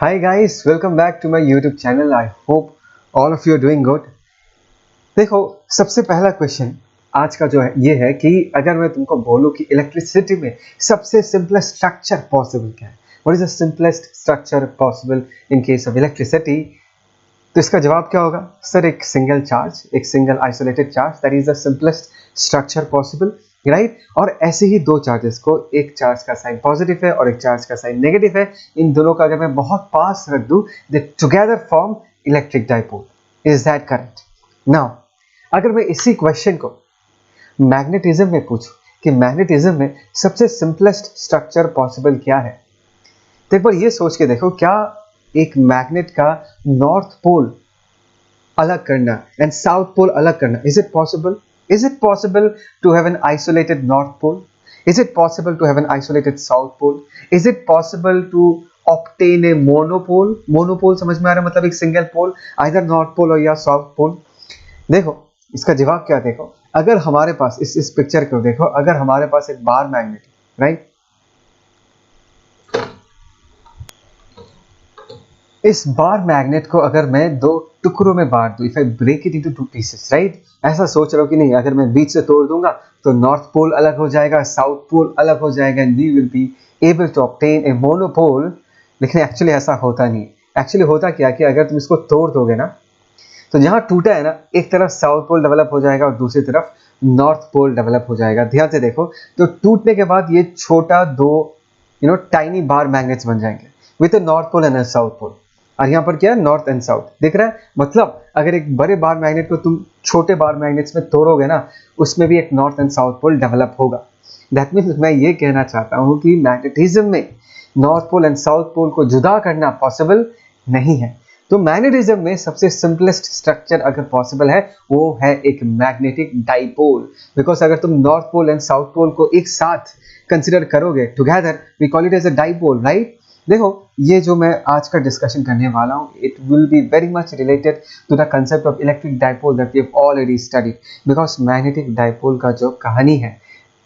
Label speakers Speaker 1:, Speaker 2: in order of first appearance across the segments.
Speaker 1: Hi guys, welcome back to my YouTube channel. I hope all of you are doing good. देखो, सबसे पहला question आज का जो है ये है कि अगर मैं तुमको बोलूं कि इलेक्ट्रिसिटी में सबसे सिंपलेस्ट स्ट्रक्चर पॉसिबल क्या है, what is the simplest structure possible in case of electricity, तो इसका जवाब क्या होगा? सर, एक सिंगल चार्ज, एक single isolated charge, that is the simplest structure possible, right. और ऐसे ही दो चार्जेस को, एक चार्ज का साइन पॉजिटिव है और एक चार्ज का साइन नेगेटिव है, इन दोनों का अगर मैं बहुत पास रख दूं, दे together form electric dipole. Is that correct? Now अगर मैं इसी क्वेश्चन को मैग्नेटिज्म में पूछूं कि मैग्नेटिज्म में सबसे सिंपलेस्ट स्ट्रक्चर पॉसिबल क्या है, तो एक बार ये सोच के देखो, क्या एक मैग्नेट का नॉर्थ पोल अलग करना एंड साउथ पोल अलग करना, is it possible? Is it possible to have an isolated north pole? Is it possible to have an isolated south pole? Is it possible to obtain a monopole? Monopole समझ में आ रहा है, मतलब एक single pole, either north pole या south pole। देखो इसका जवाब क्या, देखो अगर हमारे पास इस पिक्चर को देखो, अगर हमारे पास एक बार मैग्नेट, राइट, इस बार मैग्नेट को अगर मैं दो टुकड़ों में बांट दूं, if I break it into two pieces, right, ऐसा सोच रहा हूं कि नहीं, अगर मैं बीच से तोड़ दूंगा तो नॉर्थ पोल अलग हो जाएगा, साउथ पोल अलग हो जाएगा, and we will be able to obtain a monopole. लेकिन एक्चुअली ऐसा होता नहीं है। एक्चुअली होता क्या कि अगर तुम इसको तोड़ दोगे ना, तो जहां टूटा है ना, एक तरफ साउथ पोल डेवलप हो जाएगा और दूसरी तरफ नॉर्थ पोल डेवलप हो जाएगा। ध्यान से देखो, तो टूटने के बाद ये छोटा दो टाइनी बार मैग्नेट्स बन जाएंगे with a north pole and a south pole. और यहाँ पर क्या है, नॉर्थ एंड साउथ, दिख रहा है? मतलब अगर एक बड़े बार मैग्नेट को तुम छोटे बार मैग्नेट्स में तोड़ोगे ना, उसमें भी एक north and south pole develop होगा। दैट मीन्स मैं ये कहना चाहता हूँ कि मैग्नेटिज्म में north pole and south pole को जुदा करना पॉसिबल नहीं है। तो मैग्नेटिज्म में सबसे सिंपलेस्ट स्ट्रक्चर अगर पॉसिबल है, वो है एक मैग्नेटिक डाइपोल। बिकॉज अगर तुम north pole and south pole को एक साथ कंसिडर करोगे, together we call it as a dipole, right. देखो, ये जो मैं आज का डिस्कशन करने वाला हूँ, it will be very much related to the concept of electric dipole that we have already studied. Because magnetic dipole का जो कहानी है,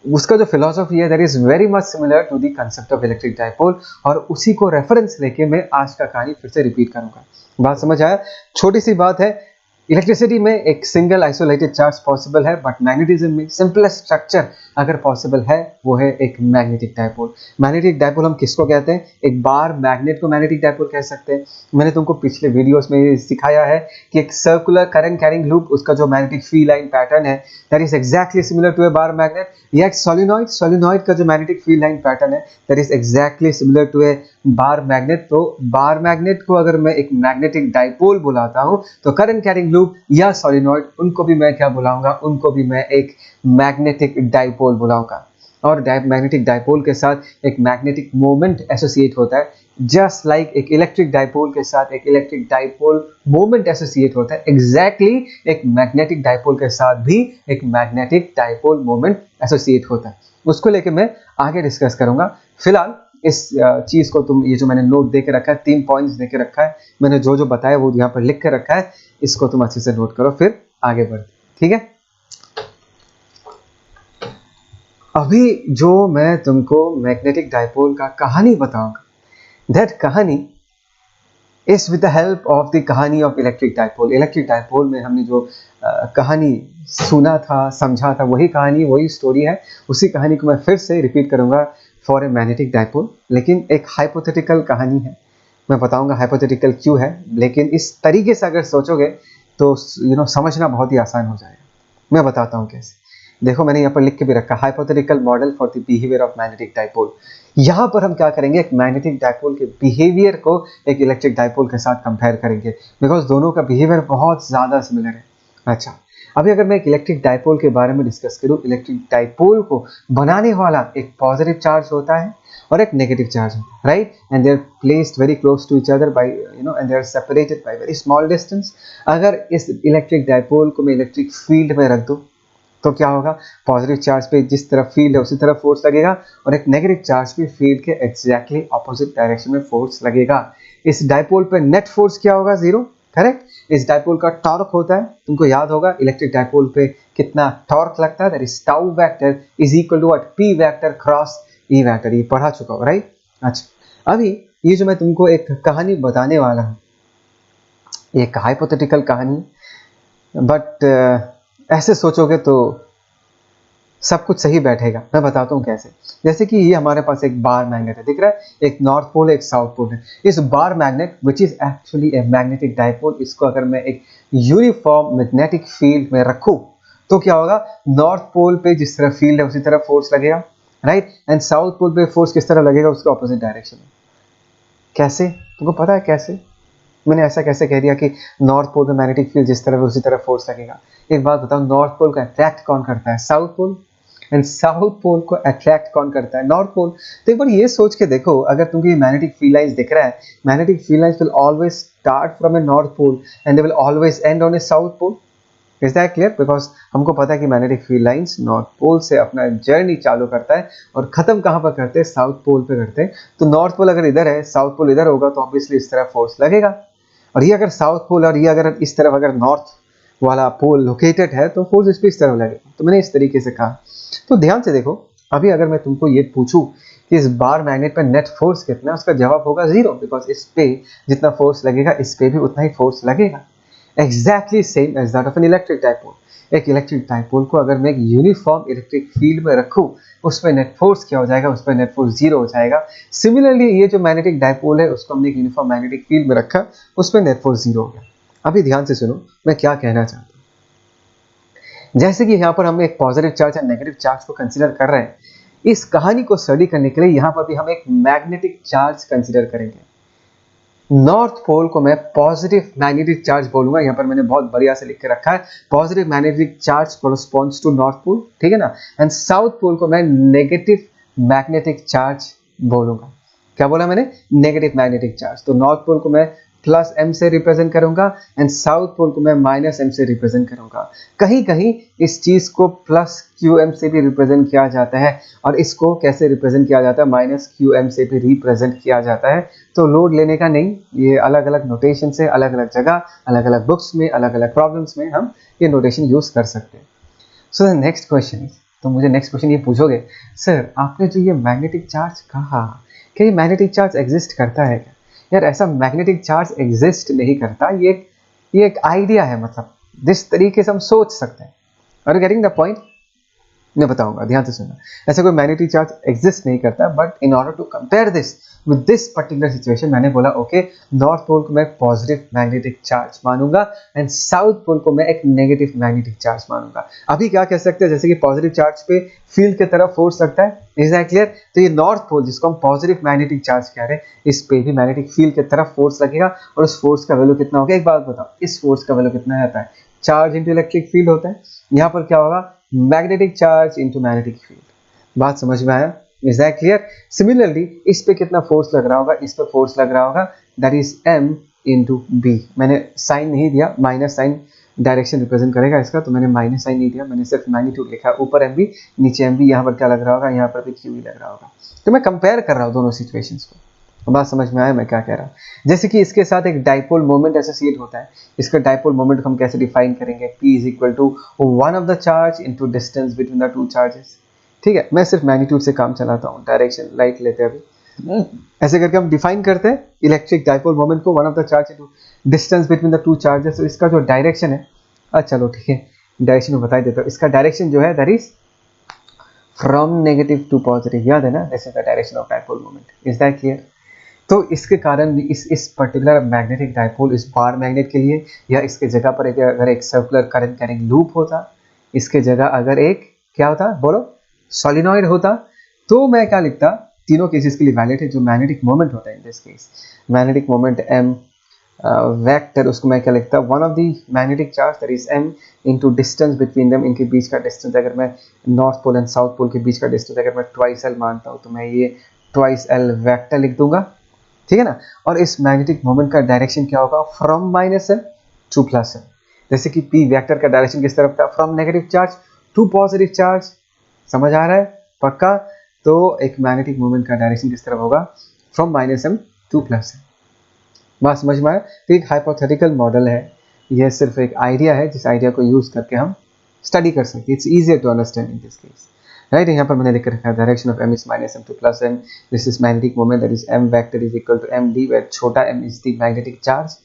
Speaker 1: उसका जो फिलॉसफी है, that is very much similar to the concept of electric dipole, और उसी को रेफरेंस लेके मैं आज का कहानी फिर से रिपीट करूंगा। बात समझ आया? छोटी सी बात है, इलेक्ट्रिसिटी में एक सिंगल आइसोलेटेड चार्ज पॉसिबल है, बट मैग्नेटिज्म में सिंपलेस्ट स्ट्रक्चर अगर पॉसिबल है, वो है एक मैग्नेटिक डाइपोल। मैग्नेटिक डाइपोल हम किसको कहते हैं? एक बार मैग्नेट को मैग्नेटिक डाइपोल कह सकते हैं। मैंने तुमको पिछले वीडियोस में सिखाया है कि एक सर्कुलर करंट कैरिंग लूप, उसका जो मैग्नेटिक फील्ड लाइन पैटर्न है, that is exactly similar to a bar magnet. या सोलिनॉइड का जो मैग्नेटिक फील्ड लाइन पैटर्न है, that is exactly similar to a bar magnet. तो बार मैग्नेट को अगर मैं एक मैग्नेटिक डाइपोल बुलाता हूं, तो करंट कैरिंग लूप या सोलिनॉइड, उनको भी मैं क्या बुलाऊंगा? उनको भी मैं एक मैग्नेटिक डाइपोल बुलाऊंगा। और मैग्नेटिक डाइपोल के साथ एक मैग्नेटिक मोमेंट एसोसिएट होता है, जस्ट लाइक एक इलेक्ट्रिक डाइपोल के साथ एक इलेक्ट्रिक डाइपोल मोमेंट एसोसिएट होता है, एग्जैक्टली एक मैग्नेटिक डाइपोल के साथ भी एक मैग्नेटिक डाइपोल मोमेंट एसोसिएट होता है। उसको लेके मैं आगे डिस्कस करूंगा। फिलहाल इस चीज को तुम, ये जो मैंने नोट दे के रखा है, 3 पॉइंट्स दे के रखा है, मैंने जो जो बताया वो यहाँ पर लिख के रखा है, इसको तुम अच्छे से नोट करो, फिर आगे बढ़ते, ठीक है? अभी जो मैं तुमको मैग्नेटिक डाइपोल का कहानी बताऊंगा, दैट कहानी is with the help of the कहानी of electric dipole. Electric dipole में हमने जो कहानी सुना था, समझा था, वही कहानी, वही स्टोरी है। उसी कहानी को मैं फिर से रिपीट करूंगा फॉर ए मैग्नेटिक डाइपोल, लेकिन एक हाइपोथेटिकल कहानी है। मैं बताऊंगा हाइपोथेटिकल क्यों है, लेकिन इस तरीके से अगर सोचोगे तो समझना बहुत ही आसान हो जाएगा। मैं बताता हूँ कैसे। देखो, मैंने यहाँ पर लिख के भी रखा, hypothetical model for the behaviour of magnetic dipole. यहाँ पर हम क्या करेंगे, एक मैग्नेटिक डाइपोल के बिहेवियर को एक इलेक्ट्रिक डाइपोल के साथ कंपेयर करेंगे, बिकॉज दोनों का बिहेवियर बहुत ज्यादा सिमिलर है। अच्छा, अभी अगर मैं एक इलेक्ट्रिक डाइपोल के बारे में डिस्कस करूं, इलेक्ट्रिक डाइपोल को बनाने वाला एक पॉजिटिव चार्ज होता है और एक नेगेटिव चार्ज होता है, right, and they are placed very close to each other by and they are separated by very small distance. अगर इस इलेक्ट्रिक डाइपोल को मैं इलेक्ट्रिक फील्ड में रख दूं, तो क्या होगा? पॉजिटिव चार्ज पे जिस तरफ फील्ड है उसी तरफ फोर्स लगेगा, और एक नेगेटिव चार्ज पे फील्ड के एग्जैक्टली ऑपोजिट डायरेक्शन में फोर्स लगेगा। इस डाइपोल पे नेट फोर्स क्या होगा? 0, करेक्ट। इस डाइपोल का टॉर्क होता है, तुमको याद होगा इलेक्ट्रिक डाइपोल पे कितना टॉर्क लगता है, that is tau vector is equal to what? P vector cross E vector. ये पढ़ा चुका हो, राइट? अच्छा, अभी ये जो मैं तुमको एक कहानी बताने वाला हूँ, एक हाइपोथेटिकल कहानी, बट ऐसे सोचोगे तो सब कुछ सही बैठेगा। मैं बताता हूँ कैसे। जैसे कि ये हमारे पास एक बार मैग्नेट है, दिख रहा है, एक नॉर्थ पोल एक साउथ पोल है। इस बार magnet which is actually a magnetic dipole, इसको अगर मैं एक यूनिफॉर्म मैग्नेटिक फील्ड में रखूँ तो क्या होगा, नॉर्थ पोल पे जिस तरह फील्ड है उसी तरह फोर्स लगेगा, राइट, एंड साउथ पोल पे फोर्स किस तरह लगेगा, उसके ऑपोजिट डायरेक्शन में। कैसे, तुमको पता है कैसे मैंने ऐसा कैसे कह दिया कि नॉर्थ पोल पे मैग्नेटिक फील्ड जिस तरह उसी तरह फोर्स लगेगा? एक बात बताओ, नॉर्थ पोल को अट्रैक्ट कौन करता है? South pole. And south pole को अट्रैक्ट कौन करता है? North pole. तो एक बार ये सोच के देखो, अगर तुमको ये मैग्नेटिक फील्ड लाइंस दिख रहा है, magnetic field lines will always start from a north pole and they will always end on a south pole. Is that clear? Because हमको पता है कि magnetic field lines north pole से अपना journey चालू करता है और खत्म कहाँ पर करते हैं? साउथ पोल पे करते हैं। तो नॉर्थ पोल अगर इधर है, साउथ पोल इधर होगा, तो ऑब्वियसली इस तरह फोर्स लगेगा। और ये अगर साउथ पोल और ये अगर इस तरफ अगर नॉर्थ वाला पोल लोकेटेड है तो फोर्स इस पे इस तरफ लगेगा। तो मैंने इस तरीके से कहा। तो ध्यान से देखो, अभी अगर मैं तुमको ये पूछूं कि इस बार मैग्नेट पर नेट फोर्स कितना है, उसका जवाब होगा 0, बिकॉज इस पे जितना फोर्स लगेगा इस पे भी उतना ही फोर्स लगेगा। Exactly same as that of an electric dipole. एक इलेक्ट्रिक डाइपोल को अगर मैं एक यूनिफॉर्म इलेक्ट्रिक फील्ड में रखूं, उस पर नेट फोर्स क्या हो जाएगा? उस पर नेट फोर्स 0 हो जाएगा। सिमिलरली ये जो मैग्नेटिक डाइपोल है उसको हमने एक यूनिफॉर्म मैग्नेटिक फील्ड में रखा, उस पर नेट फोर्स 0 हो गया। अभी ध्यान से सुनो मैं क्या कहना चाहता हूँ। जैसे कि यहाँ पर हम एक पॉजिटिव चार्ज या नेगेटिव चार्ज को कंसिडर कर रहे हैं, इस कहानी को स्टडी करने के लिए यहाँ पर भी हम एक मैग्नेटिक चार्ज कंसिडर करेंगे। नॉर्थ पोल को मैं पॉजिटिव मैग्नेटिक चार्ज बोलूंगा, यहाँ पर मैंने बहुत बढ़िया से लिख के रखा है, positive magnetic charge corresponds to north pole, ठीक है ना। एंड साउथ पोल को मैं नेगेटिव मैग्नेटिक चार्ज बोलूंगा। क्या बोला मैंने? Negative magnetic charge. तो नॉर्थ पोल को मैं प्लस m से रिप्रेजेंट करूंगा एंड साउथ पोल को मैं माइनस m से रिप्रेजेंट करूंगा। कहीं कहीं इस चीज को प्लस qm से भी रिप्रेजेंट किया जाता है और इसको कैसे रिप्रेजेंट किया जाता है? माइनस qm से भी रिप्रेजेंट किया जाता है। तो लोड लेने का नहीं, ये अलग अलग नोटेशन से अलग अलग जगह, अलग अलग बुक्स में, अलग अलग प्रॉब्लम्स में हम ये नोटेशन यूज कर सकते हैं। So the next question is, तो मुझे नेक्स्ट क्वेश्चन ये पूछोगे, सर आपने जो ये मैग्नेटिक चार्ज कहा, क्या ये मैग्नेटिक चार्ज एग्जिस्ट करता है क्या? यार ऐसा मैग्नेटिक चार्ज एग्जिस्ट नहीं करता, ये एक आइडिया है, मतलब जिस तरीके से हम सोच सकते हैं। Are you getting the point? मैं बताऊंगा, ध्यान से सुनना। ऐसा कोई मैग्नेटिक चार्ज एग्जिस्ट नहीं करता, but in order to compare this with this particular situation मैंने बोला ओके, नॉर्थ पोल को मैं पॉजिटिव मैग्नेटिक चार्ज मानूंगा एंड साउथ पोल को मैं एक नेगेटिव मैग्नेटिक चार्ज मानूंगा। अभी क्या कह सकते हैं, जैसे कि पॉजिटिव चार्ज पे फील्ड की तरफ फोर्स लगता है, इज दैट क्लियर? तो ये नॉर्थ पोल जिसको हम पॉजिटिव मैग्नेटिक चार्ज कह रहे हैं, इस पे भी मैग्नेटिक फील्ड की तरफ फोर्स लगेगा और उस फोर्स का वैल्यू कितना होगा? एक बात बताओ, इस फोर्स का वैल्यू कितना आता है? चार्ज इंटू इलेक्ट्रिक फील्ड होता है। यहाँ पर क्या होगा? Magnetic charge into magnetic field. बात समझ में आया? Is that clear? सिमिलरली इस पे कितना फोर्स लग रहा होगा? इस पे फोर्स लग रहा होगा, that is m into B. मैंने साइन नहीं दिया, माइनस साइन डायरेक्शन रिप्रेजेंट करेगा इसका, तो मैंने माइनस साइन नहीं दिया, मैंने सिर्फ मैग्नीट्यूड लिखा, ऊपर mb नीचे mb। यहाँ पर क्या लग रहा होगा? यहाँ पर भी q लग रहा होगा। तो मैं कंपेयर कर रहा हूँ दोनों सिचुएशंस को। बात समझ में आया मैं क्या कह रहा हूँ? जैसे कि इसके साथ एक डाइपोल मोमेंट एसोसिएट होता है। इसका डाइपोल मोमेंट को हम कैसे डिफाइन करेंगे? P is equal to one of the charge into distance between the two charges. ठीक है, मैं सिर्फ मैग्नीट्यूड से काम चलाता हूँ, डायरेक्शन लाइट लेते हैं अभी। ऐसे करके हम डिफाइन करते हैं इलेक्ट्रिक डाइपोल मोमेंट को, one of the charge into distance between the two charges. तो इसका जो डायरेक्शन है, अच्छा चलो ठीक है, डायरेक्शन में बता देता हूँ। इसका डायरेक्शन जो है that is from negative to positive. याद है ना, this is the direction of dipole moment. Is that clear? तो इसके कारण इस पर्टिकुलर मैग्नेटिक डाइपोल, इस बार मैग्नेट के लिए, या इसके जगह पर अगर एक सर्कुलर करंट कैरिंग लूप होता, इसके जगह अगर एक क्या होता, बोलो, सॉलिनॉइड होता, तो मैं क्या लिखता? तीनों केसेस के लिए वैलिड है। जो मैग्नेटिक मोमेंट होता है in this case, magnetic moment m vector, उसको मैं क्या लिखता? One of the magnetic charge that is m into distance between them. इनके बीच का डिस्टेंस, अगर मैं north pole and south pole के बीच का डिस्टेंस अगर मैं ट्वाइस l मानता हूँ, तो मैं ये ट्वाइस l वेक्टर लिख दूंगा, ठीक है ना। और इस मैग्नेटिक मोमेंट का डायरेक्शन क्या होगा? From minus m to plus m। जैसे कि p वेक्टर का डायरेक्शन किस तरफ था? From negative charge to positive charge. समझ आ रहा है पक्का? तो एक मैग्नेटिक मोमेंट का डायरेक्शन किस तरफ होगा? From minus m to plus m। बात समझ में आया? तो एक हाइपोथेटिकल मॉडल है, यह सिर्फ एक आइडिया है जिस आइडिया को यूज करके हम स्टडी कर सकते हैं। It's easier to understand in this case. Right. यहाँ पर मैंने लिख रखा है direction of m is minus m to plus m, this is magnetic moment that is m vector is equal to md, where छोटा m is the magnetic charge,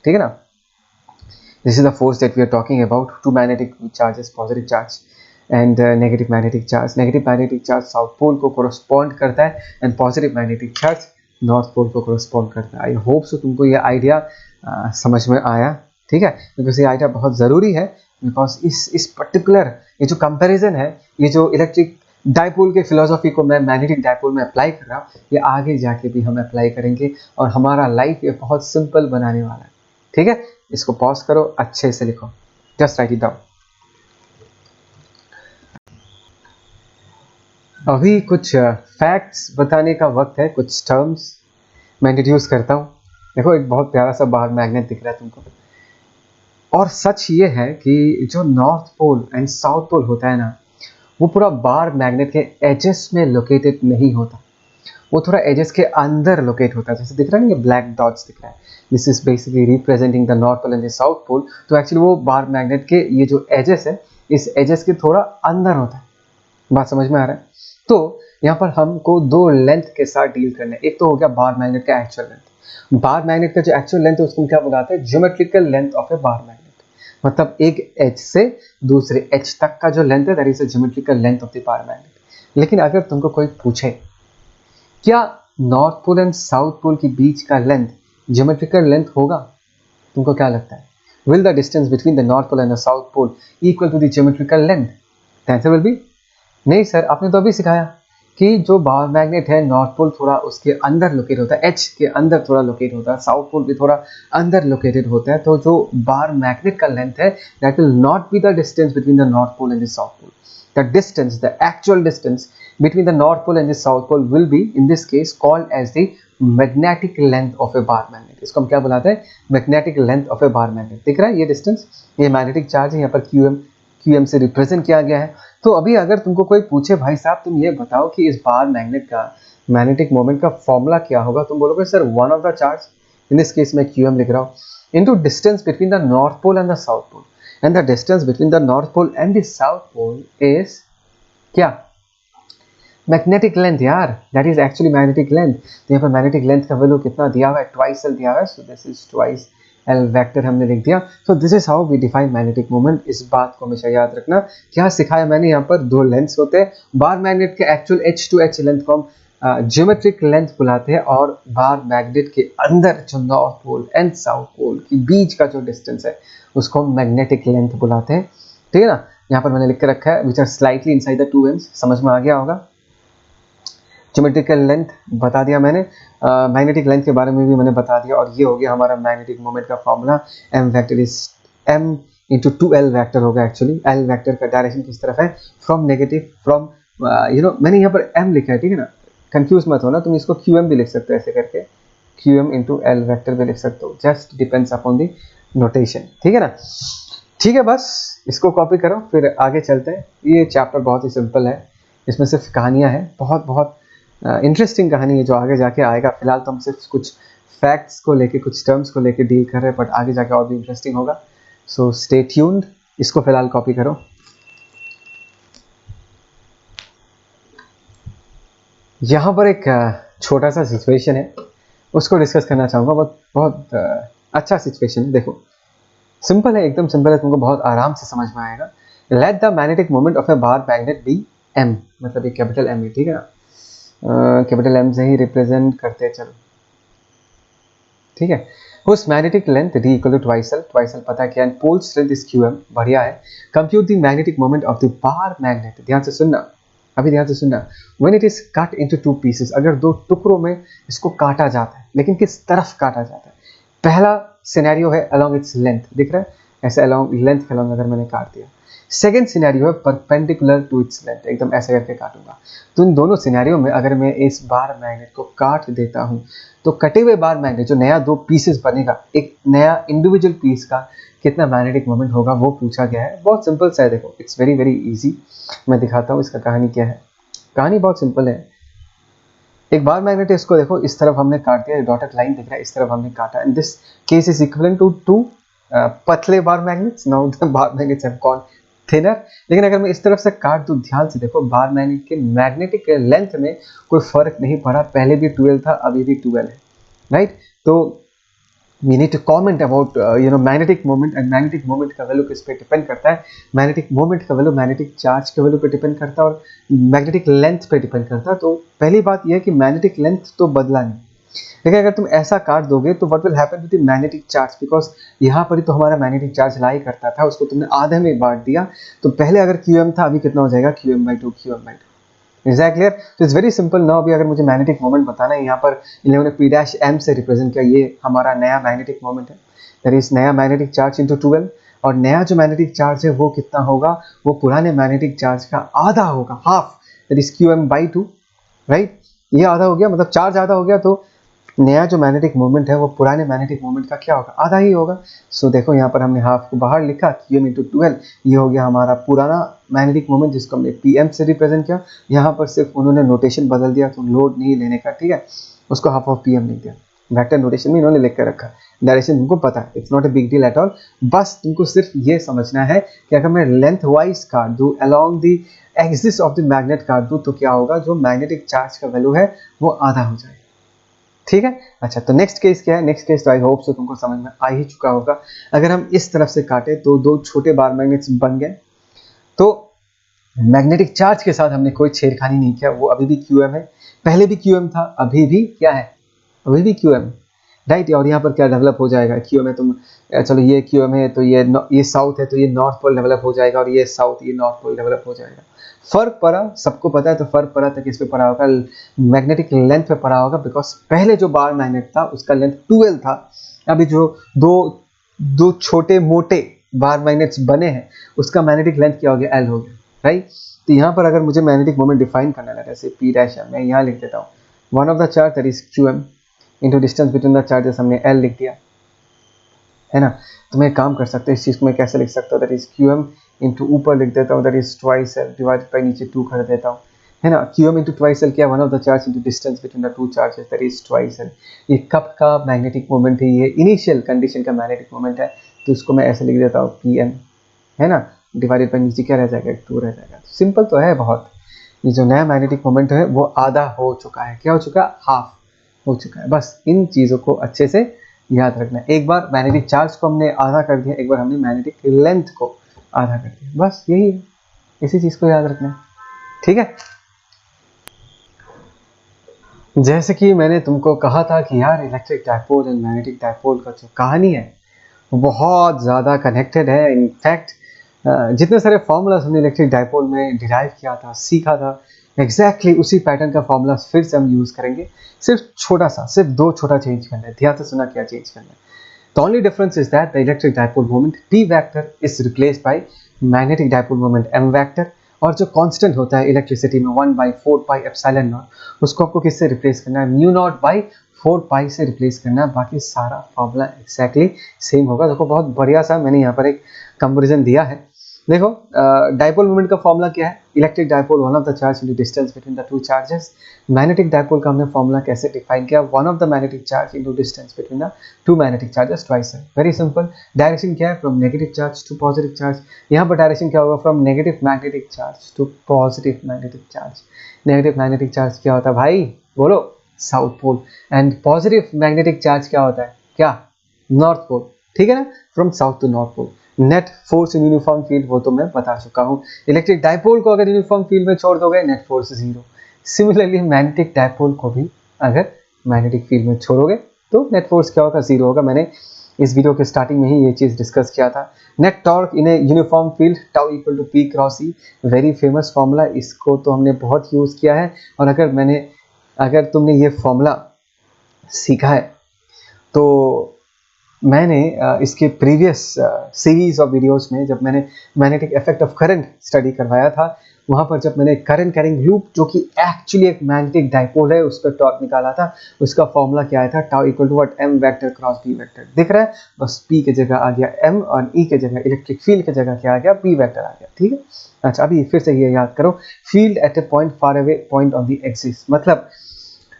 Speaker 1: ठीक है ना। This is the force that we are talking about, two magnetic charges, positive charge and negative magnetic charge. Negative magnetic charge south pole को correspond करता है and positive magnetic charge north pole को correspond करता है। I hope so तुमको ये idea समझ में आया, ठीक है, बिकॉज ये आइडिया बहुत ज़रूरी है, बिकॉज इस पर्टिकुलर ये जो कंपैरिजन है, ये जो इलेक्ट्रिक डाइपोल के फिलोसॉफी को मैं मैग्नेटिक डाइपोल में अप्लाई कर रहा हूँ, ये आगे जाके भी हम अप्लाई करेंगे और हमारा लाइफ ये बहुत सिंपल बनाने वाला है, ठीक है। इसको पॉज करो, अच्छे से लिखो, जस्ट राइट इट डाउन। अभी कुछ फैक्ट्स बताने का वक्त है, कुछ टर्म्स मैं इंट्रोड्यूस करता हूँ। देखो एक बहुत प्यारा सा बाहर मैग्नेट दिख रहा है तुमको, और सच ये है कि जो north pole and south pole होता है ना, वो पूरा बार मैग्नेट के एजेस में लोकेटेड नहीं होता, वो थोड़ा एजेस के अंदर लोकेट होता है। जैसे दिख रहा है ना, ये ब्लैक डॉट्स दिख रहा है, this is basically representing the north pole and the south pole. तो एक्चुअली वो बार मैग्नेट के ये जो एजेस है, इस एजेस के थोड़ा अंदर होता है। बात समझ में आ रहा है? तो यहाँ पर हमको दो लेंथ के साथ डील करना है। एक तो हो गया बार मैग्नेट का एक्चुअल लेंथ। बार मैग्नेट का जो एक्चुअल लेंथ है उसको क्या बुलाते हैं? Geometrical length of a bar magnet. मतलब एक एज से दूसरे एज तक का जो लेंथ है, that is a geometrical length of the bar magnet. लेकिन अगर तुमको कोई पूछे क्या north pole and south pole के बीच का लेंथ ज्योमेट्रिकल लेंथ होगा, तुमको क्या लगता है? Will the distance between the north pole and the south pole equal to the geometrical length? The answer will be नहीं सर। आपने तो अभी सिखाया कि जो बार मैग्नेट है, नॉर्थ पोल थोड़ा उसके अंदर लोकेट होता है, एच के अंदर थोड़ा लोकेट होता है, साउथ पोल भी थोड़ा अंदर लोकेटेड होता है। तो जो बार मैग्नेट का लेंथ है, that will not be the distance between the north pole and the south pole. The distance, the actual distance between the north pole and the south pole will be in this case called as the magnetic length of a bar magnet। इसको हम क्या बुलाते हैं? magnetic length of a bar magnet। दिख रहा है ये distance, ये मैग्नेटिक चार्ज है, यहाँ पर QM से रिप्रेजेंट किया गया है। तो अभी अगर तुमको कोई पूछे भाई साहब तुम ये बताओ कि इस बार मैग्नेट का मैग्नेटिक मोमेंट का फॉर्मूला क्या होगा, तुम बोलोगे sir one of the charge, in this case मैं QM लिख रहा हूँ, into distance between the north pole and the south pole, and the distance between the north pole and the south pole is क्या? Magnetic length यार, that is actually magnetic length. तो यहाँ पर magnetic length का value कितना दिया हुआ है? ट्वाइस एल दिया हुआ है, so this is twice L vector हमने लिख दिया। So this is how we define magnetic moment. इस बात को हमेशा याद रखना। क्या सिखाया मैंने? यहाँ पर दो लेंथ्स होते हैं, बार मैग्नेट के actual H two H length को हम ज्योमेट्रिक लेंथ बुलाते हैं, और बार मैग्नेट के अंदर जो north pole and south pole के बीच का जो डिस्टेंस है उसको हम मैग्नेटिक लेंथ बुलाते हैं, ठीक है ना। यहाँ पर मैंने लिख के रखा है which are slightly inside the two ends, समझ में आ गया होगा। ज्योमेट्रिकल लेंथ बता दिया मैंने, मैग्नेटिक लेंथ के बारे में भी मैंने बता दिया, और ये हो गया हमारा मैग्नेटिक मोमेंट का formula. M vector is m into 2l vector होगा। एक्चुअली l वेक्टर का डायरेक्शन किस तरफ है? फ्रॉम नेगेटिव, फ्रॉम मैंने यहाँ पर m लिखा है, ठीक है ना, कंफ्यूज मत होना, तुम इसको qm भी लिख सकते हो ऐसे करके, qm इंटू l वेक्टर भी लिख सकते हो, just depends upon the notation, ठीक है ना। ठीक है, बस इसको कॉपी करो, फिर आगे चलते हैं। ये चैप्टर बहुत ही सिंपल है, इसमें सिर्फ कहानियाँ हैं, बहुत बहुत इंटरेस्टिंग कहानी है जो आगे जाके आएगा। फिलहाल तो हम सिर्फ कुछ फैक्ट्स को लेके, कुछ टर्म्स को लेके डील कर रहे हैं, बट आगे जाके और भी इंटरेस्टिंग होगा। सो स्टे ट्यून्ड, इसको फिलहाल कॉपी करो। यहाँ पर एक छोटा सा सिचुएशन है, उसको डिस्कस करना चाहूँगा। बहुत बहुत अच्छा सिचुएशन है। देखो सिंपल है, एकदम सिंपल है, तुमको बहुत आराम से समझ में आएगा। Let the magnetic moment of a bar magnet be m, मतलब एक कैपिटल M है, ठीक है ना, कैपिटल M से ही रिप्रेजेंट करते हैं, चलो ठीक है। उस magnetic length d equal to twice L पता है क्या, and pole strength is QM, बढ़िया है। Compute the magnetic moment of the bar magnet. ध्यान से सुनना, अभी ध्यान से सुनना। When it is cut into two pieces, अगर दो टुकड़ों में इसको काटा जाता है, लेकिन किस तरफ काटा जाता है? पहला सिनेरियो है अलोंग इट्स लेंथ, दिख रहा है ऐसे अलोंग लेंथ के अलोंग अगर मैंने काट दिया। सेकेंड सिनेरियो है परपेंडिकुलर टू इट्स लेंथ, एकदम ऐसे करके काटूंगा। तो इन दोनों सिनेरियो में अगर मैं इस बार मैग्नेट को काट देता हूं, तो कटे हुए बार मैग्नेट जो नया दो पीसेस बनेगा, एक नया इंडिविजुअल पीस का कितना मैग्नेटिक मोमेंट होगा वो पूछा गया है। बहुत सिंपल सा है, देखो इट्स वेरी वेरी इजी। मैं दिखाता हूँ इसका कहानी क्या है। कहानी बहुत सिंपल है। एक बार मैग्नेट है, इसको देखो इस तरफ हमने काट दिया, डॉटेड लाइन दिख रहा है, इस तरफ हमने काटा, and this case is equivalent to two पतले bar magnets. Now the bar magnets have gone thinner. लेकिन अगर मैं इस तरफ से काट दूं, ध्यान से देखो, बार मैग्नेट के मैग्नेटिक लेंथ में कोई फर्क नहीं पड़ा, पहले भी 12 था, अभी भी 12 है, राइट। तो we need to comment about magnetic moment, and magnetic moment का वैल्यू किस पे डिपेंड करता है, मैग्नेटिक मोमेंट का वैल्यू मैग्नेटिक चार्ज के वैल्यू पे डिपेंड करता है और मैग्नेटिक लेंथ पे डिपेंड करता है। तो पहली बात यह है कि मैग्नेटिक लेंथ तो बदला नहीं, लेकिन अगर तुम ऐसा काट दोगे तो what will happen with the magnetic charge, because यहाँ पर ही तो हमारा मैग्नेटिक चार्ज लाई करता था, उसको तुमने आधे में बांट दिया, तो पहले अगर QM था, अभी कितना हो जाएगा, QM/2 QM/2। Is that clear? तो इट्स वेरी सिंपल नाउ। अभी अगर मुझे मैग्नेटिक मोमेंट बताना है, यहाँ पर इन्होंने P' से रिप्रेजेंट किया, ये हमारा नया मैग्नेटिक मोमेंट है, दैट इज नया मैग्नेटिक चार्ज इंटू 12, और नया जो मैग्नेटिक चार्ज है वो कितना होगा, वो पुराने मैग्नेटिक चार्ज का आधा होगा, half, that is QM/2, right. ये आधा हो गया, मतलब चार्ज आधा हो गया, तो नया जो मैग्नेटिक मोमेंट है वो पुराने मैग्नेटिक मोमेंट का क्या होगा, आधा ही होगा। सो देखो यहाँ पर हमने हाफ को बाहर लिखा, QM/12, ये हो गया हमारा पुराना मैग्नेटिक मोमेंट जिसको हमने PM से रिप्रेजेंट किया। यहाँ पर सिर्फ उन्होंने नोटेशन बदल दिया, तो लोड नहीं लेने का, ठीक है, उसको हाफ ऑफ PM लिख दिया, वेक्टर नोटेशन में इन्होंने लिख कर रखा, डायरेक्शन तुमको पता है, it's not a big deal at all. बस तुमको सिर्फ ये समझना है कि अगर मैं लेंथ वाइज काट दूँ, along the axis of the magnet काट दूँ, तो क्या होगा, जो मैग्नेटिक चार्ज का वैल्यू है वो आधा हो जाएगा, ठीक है। अच्छा, तो नेक्स्ट केस क्या है, नेक्स्ट केस तो आई होप सो तुमको समझ में आ ही चुका होगा। अगर हम इस तरफ से काटे तो दो छोटे बार मैग्नेट्स बन गए, तो मैग्नेटिक चार्ज के साथ हमने कोई छेड़खानी नहीं किया, वो अभी भी QM है, पहले भी QM था, अभी भी क्या है, अभी भी QM, राइट। और यहाँ पर क्या डेवलप हो जाएगा, QM है, तुम चलो ये QM है, तो ये साउथ है, तो ये नॉर्थ पोल डेवलप हो जाएगा, और ये साउथ, ये नॉर्थ पोल डेवलप हो जाएगा। फर्क पड़ा, सबको पता है, तो फर्क पड़ा तो किस पे पड़ा होगा, मैग्नेटिक लेंथ पे पड़ा होगा, बिकॉज पहले जो बार मैग्नेट था उसका लेंथ 12 था, अभी जो दो छोटे मोटे बार मैग्नेट्स बने हैं उसका मैग्नेटिक लेंथ क्या हो गया, L हो गया, राइट। तो यहाँ पर अगर मुझे मैग्नेटिक मोमेंट डिफाइन करना है, जैसे P' मैं यहाँ लिख देता हूँ, one of the charge that is QM into distance between the charges, हमने L लिख दिया है ना। तो मैं काम कर सकते हैं, इस चीज़ को मैं कैसे लिख सकता हूँ, दैट इज QM इंटू ऊपर लिख देता हूँ, that is twice L divided by नीचे 2 कर देता हूँ, है ना। QM इंटू ट्वाइस L क्या, one of the charge into distance between the two charges, that is twice L। ये कब का मैग्नेटिक मोमेंट है, ये इनिशियल कंडीशन का मैग्नेटिक मोमेंट है, तो इसको मैं ऐसे लिख देता हूँ PM, है ना, डिवाइडेड बाई नीचे क्या रह जाएगा, 2 रह जाएगा। तो सिंपल तो है बहुत। ये जो नया मैग्नेटिक मोमेंट है वो आधा हो चुका है, क्या हो चुका है, हाफ हो चुका है। बस इन चीज़ों को अच्छे से याद रखना है। एक बार मैग्नेटिक चार्ज को हमने आधा कर दिया, एक बार हमने मैग्नेटिक लेंथ को आधा कर दिया, बस यही है, इसी चीज़ को याद रखना है, ठीक है। जैसे कि मैंने तुमको कहा था कि यार electric dipole and magnetic dipole का जो कहानी है वो बहुत ज़्यादा कनेक्टेड है। इनफैक्ट जितने सारे फॉर्मूलाज हमने इलेक्ट्रिक डायपोल में डिराइव किया था, सीखा था, एग्जैक्टली उसी पैटर्न का फॉर्मूला फिर से हम यूज़ करेंगे, सिर्फ छोटा सा, सिर्फ 2 छोटा चेंज करना है, ध्यान से सुना क्या चेंज करना है। The only difference is that the electric dipole moment P vector is replaced by magnetic dipole moment M vector, और जो कांस्टेंट होता है इलेक्ट्रिसिटी में 1/4 पाई एप्सिलॉन नॉट, उसको आपको किससे रिप्लेस करना है, म्यू नॉट बाई 4 पाई से रिप्लेस करना है। बाकी सारा फॉर्मूला एक्जैक्टली सेम होगा। देखो बहुत बढ़िया सा मैंने यहाँ पर एक कंपेरिजन दिया है। देखो डायपोल मोमेंट का फॉर्मूला क्या है, electric dipole one of the charge into distance between the two charges. Magnetic dipole का हमने फॉर्मूला कैसे डिफाइन किया, one of the magnetic charge into distance between the two magnetic charges twice है। Very simple. Direction क्या है, from negative charge to positive charge. यहाँ पर direction क्या होगा, from negative magnetic charge to positive magnetic charge. Negative magnetic charge क्या होता है भाई, बोलो, south pole. And positive magnetic charge क्या होता है, क्या, नॉर्थ पोल, ठीक है ना, from south to north pole. Net force in uniform field वो तो मैं बता चुका हूँ। इलेक्ट्रिक डायपोल को अगर यूनिफॉर्म फील्ड में छोड़ दोगे, net force 0। Similarly magnetic dipole को भी अगर मैग्नेटिक फील्ड में छोड़ोगे तो नेट फोर्स क्या होगा, 0 होगा। मैंने इस वीडियो के स्टार्टिंग में ही ये चीज़ डिस्कस किया था। Net torque in a uniform field tau equal to P cross E, very famous formula, इसको तो हमने बहुत यूज़ किया है। और अगर तुमने ये फॉर्मूला सीखा है तो मैंने इसके प्रीवियस सीरीज ऑफ वीडियोस में जब मैंने magnetic effect of current study करवाया था, वहाँ पर जब मैंने करंट कैरिंग लूप जो कि एक्चुअली एक मैग्नेटिक डायपोल है उस पर टॉर्क निकाला था, उसका फॉर्मूला क्या आया था, tau equal to what, M vector cross B vector. दिख रहा है, बस P की जगह आ गया M और E के जगह इलेक्ट्रिक फील्ड की जगह क्या आ गया, P वेक्टर आ गया, ठीक है। अच्छा, अभी फिर से ये याद करो, field at A point far away point on the axis. मतलब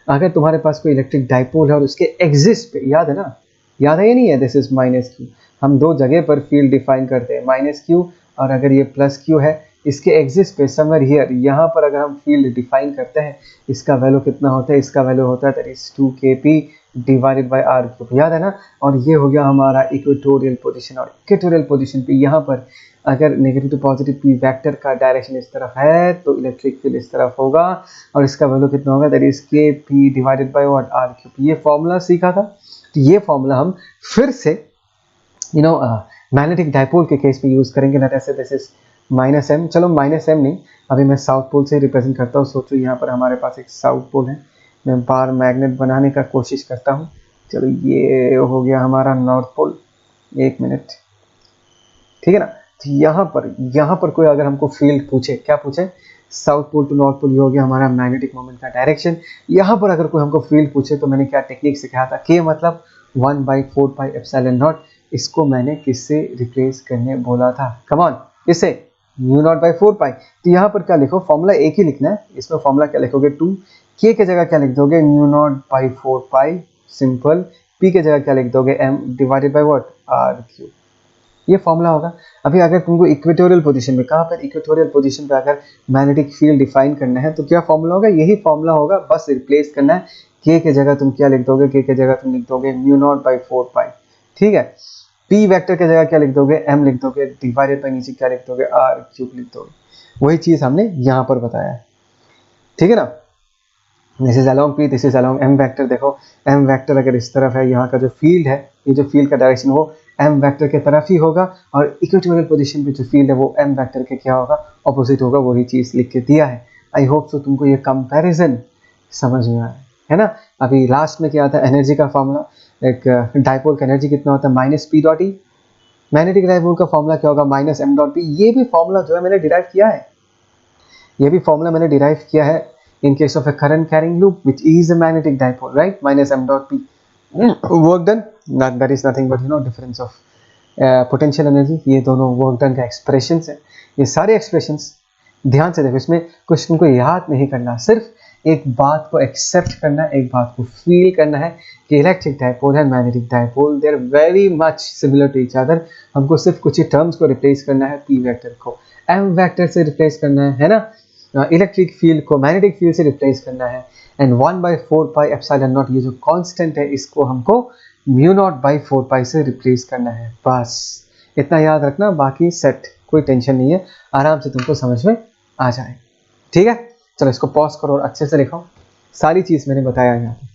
Speaker 1: अगर तुम्हारे पास कोई इलेक्ट्रिक डायपोल है और उसके एक्सिस पे, याद है ना, याद है या नहीं है, दिस इज -Q। हम 2 जगह पर फील्ड डिफाइन करते हैं, -Q और अगर ये प्लस क्यू है, इसके एग्जिस्ट पे समवेयर हियर, यहाँ पर अगर हम फील्ड डिफाइन करते हैं, इसका वैल्यू कितना होता है, इसका वैल्यू होता है that is 2kp divided by R cube, याद है ना। और ये हो गया हमारा इक्वेटोरियल पोजीशन, और इक्वेटोरियल पोजीशन पे यहाँ पर अगर negative to positive P vector का डायरेक्शन इस तरफ है तो इलेक्ट्रिक फील्ड इस तरफ होगा, और इसका वैल्यू कितना होगा, that is kp divided by what, R cube. ये फॉर्मूला सीखा था, तो ये फॉर्मूला हम फिर से मैग्नेटिक डाइपोल के केस में यूज़ करेंगे। Let us say this is -m, चलो -m नहीं, अभी मैं साउथ पोल से रिप्रेजेंट करता हूँ। सोचो यहाँ पर हमारे पास एक साउथ पोल है, मैं बार मैग्नेट बनाने का कोशिश करता हूँ। चलो ये हो गया हमारा नॉर्थ पोल, एक मिनट, ठीक है ना। तो यहाँ पर कोई अगर हमको फील्ड पूछे, क्या पूछे, south pole to north pole, ये हो गया हमारा मैग्नेटिक मोमेंट का डायरेक्शन। यहाँ पर अगर कोई हमको फील्ड पूछे तो मैंने क्या टेक्निक सिखाया था, के मतलब 1/4πε0, इसको मैंने किससे रिप्लेस करने बोला था, कम ऑन, किससे, μ0/4π। तो यहाँ पर क्या लिखो, फॉर्मूला एक ही लिखना है, इसमें फॉर्मूला क्या लिखोगे, 2k के जगह क्या लिख दोगे, μ0/4π, सिंपल, p के जगह क्या लिख दोगे, m divided by what, r cube, ये फॉर्मूला होगा। अभी अगर तुमको इक्वेटोरियल पोजीशन में, कहाँ पर, इक्वेटोरियल पोजीशन पे अगर मैग्नेटिक फील्ड डिफाइन करना है तो क्या फॉर्मूला होगा, यही फॉर्मूला होगा, बस रिप्लेस करना है। k के जगह तुम क्या लिख दोगे, k के जगह तुम लिख दोगे μ0/4π, ठीक है। p वेक्टर के जगह क्या लिख दोगे, m लिख दोगे, डिवाइडेड बाय नीचे क्या लिख दोगे, r क्यूब लिख दोगे। वही चीज हमने यहाँ पर बताया है, ठीक है ना। This is along p, this is along m vector. देखो m वेक्टर अगर इस तरफ है, यहाँ का जो फील्ड है, ये जो फील्ड का डायरेक्शन वो m वेक्टर के तरफ ही होगा, और इक्वेटोरियल पोजीशन पे जो फील्ड है वो m वेक्टर के क्या होगा, ऑपोजिट होगा। वही चीज लिख के दिया है। आई होप सो तुमको ये कंपैरिजन समझ में आया है ना। अभी लास्ट में क्या आता है, एनर्जी का फॉर्मूला, एक डाइपोल का एनर्जी कितना होता है, -p.e, मैग्नेटिक डाइपोल का फॉर्मूला क्या होगा, -m.p। ये भी फॉर्मूला जो है मैंने डिराइव किया है, ये भी फॉर्मूला मैंने डिराइव किया है in case of a current carrying loop which is a magnetic dipole, right, -m.p. work done, that is nothing but difference of potential energy। ये दोनों वर्क डन का एक्सप्रेशंस है। ये सारे एक्सप्रेशंस ध्यान से देखो, इसमें कुछ तुमको याद नहीं करना, सिर्फ एक बात को एक्सेप्ट करना है, एक बात को फील करना है कि इलेक्ट्रिक डाइपोल है, magnetic dipole, they are very much similar to each other. हमको सिर्फ कुछ ही टर्म्स को रिप्लेस करना है, पी वेक्टर को एम वेक्टर से रिप्लेस करना है ना, इलेक्ट्रिक फील्ड को मैग्नेटिक फील्ड से रिप्लेस करना है, एंड 1/4πε0 ये जो कांस्टेंट है इसको हमको μ0/4π से रिप्लेस करना है। बस इतना याद रखना, बाकी सेट, कोई टेंशन नहीं है, आराम से तुमको समझ में आ जाए, ठीक है। चलो इसको पॉज करो और अच्छे से लिखो, सारी चीज़ मैंने बताया यहाँ पे।